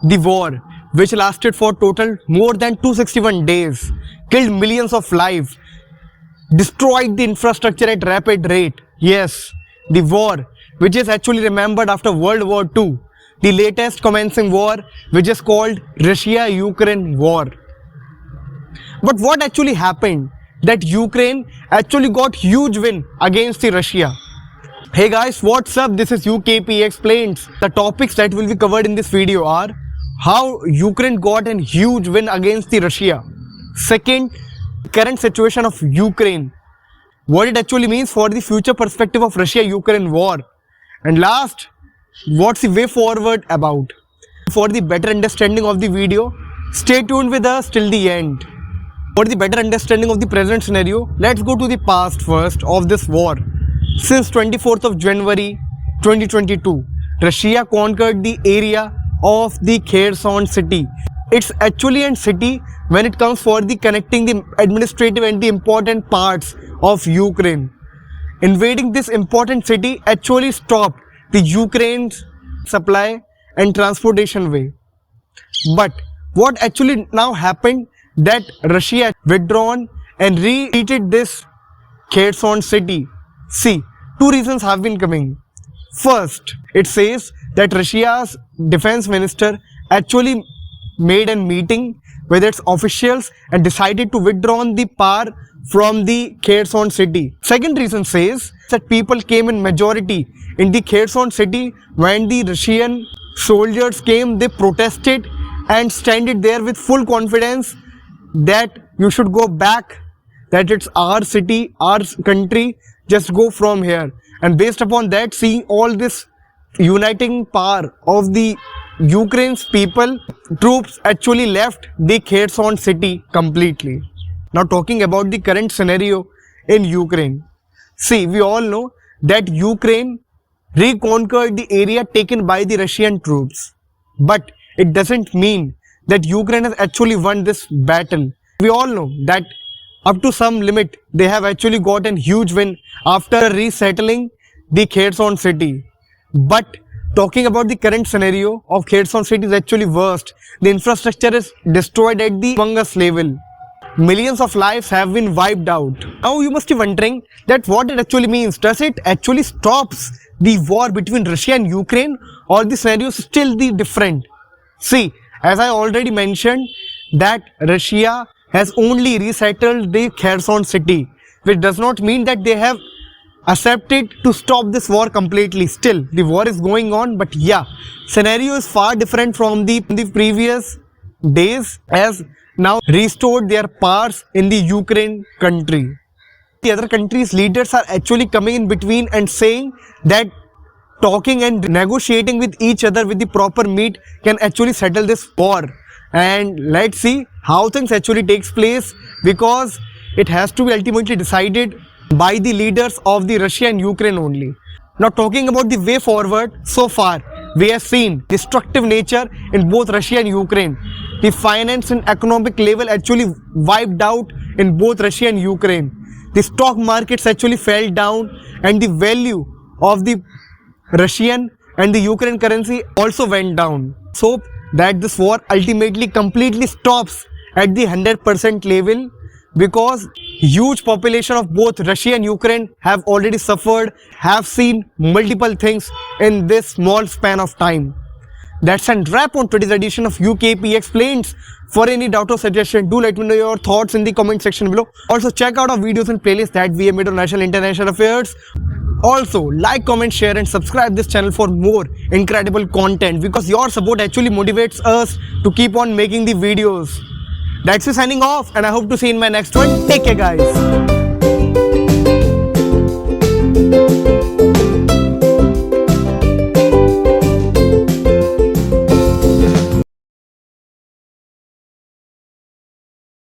The war, which lasted for total more than 261 days, killed millions of lives, destroyed the infrastructure at rapid rate. Yes, the war, which is actually remembered after World War II, the latest commencing war, which is called Russia-Ukraine war. But what actually happened? That Ukraine actually got huge win against the Russia. Hey guys, what's up? This is UKP Explains. The topics that will be covered in this video are how Ukraine got a huge win against the Russia. Second, current situation of Ukraine. What it actually means for the future perspective of Russia-Ukraine war. And last, what's the way forward about. For the better understanding of the video, stay tuned with us till the end. For the better understanding of the present scenario, let's go to the past first of this war. Since 24th of January 2022, Russia conquered the area of the Kherson city. It's actually a city when it comes for the connecting the administrative and the important parts of Ukraine. Invading this important city actually stopped the Ukraine's supply and transportation way. But what actually now happened, that Russia withdrawn and retreated this Kherson city. See, two reasons have been coming. First, it says that Russia's defense minister actually made a meeting with its officials and decided to withdraw the power from the Kherson city. Second reason says that people came in majority in the Kherson city. When the Russian soldiers came, they protested and standed there with full confidence that you should go back, that it's our city, our country, just go from here. And based upon that, seeing all this uniting power of the Ukraine's people, troops actually left the Kherson city completely. Now talking about the current scenario in Ukraine. See, we all know that Ukraine reconquered the area taken by the Russian troops. But it doesn't mean that Ukraine has actually won this battle. We all know that up to some limit, they have actually gotten huge win after resettling the Kherson city. But talking about the current scenario of Kherson city is actually worst. The infrastructure is destroyed at the humongous level. Millions of lives have been wiped out. Now you must be wondering that what it actually means. Does it actually stops the war between Russia and Ukraine, or the scenario is still different? See, as I already mentioned, that Russia has only resettled the Kherson city, which does not mean that they have accepted to stop this war completely. Still, the war is going on, but yeah, scenario is far different from the previous days, as now restored their powers in the Ukraine country. The other countries' leaders are actually coming in between and saying that talking and negotiating with each other with the proper meat can actually settle this war. And let's see how things actually takes place, because it has to be ultimately decided by the leaders of the Russia and Ukraine only. Now talking about the way forward, so far we have seen destructive nature in both Russia and Ukraine. The finance and economic level actually wiped out in both Russia and Ukraine. The stock markets actually fell down, and the value of the Russian and the Ukraine currency also went down. So that this war ultimately completely stops at the 100% level, because huge population of both Russia and Ukraine have already suffered, have seen multiple things in this small span of time. That's a wrap on today's edition of UKP Explains. For any doubt or suggestion, do let me know your thoughts in the comment section below. Also check out our videos and playlists that we have made on national and international affairs. Also like, comment, share and subscribe this channel for more incredible content, because your support actually motivates us to keep on making the videos. That's me signing off, and I hope to see you in my next one. Take care guys.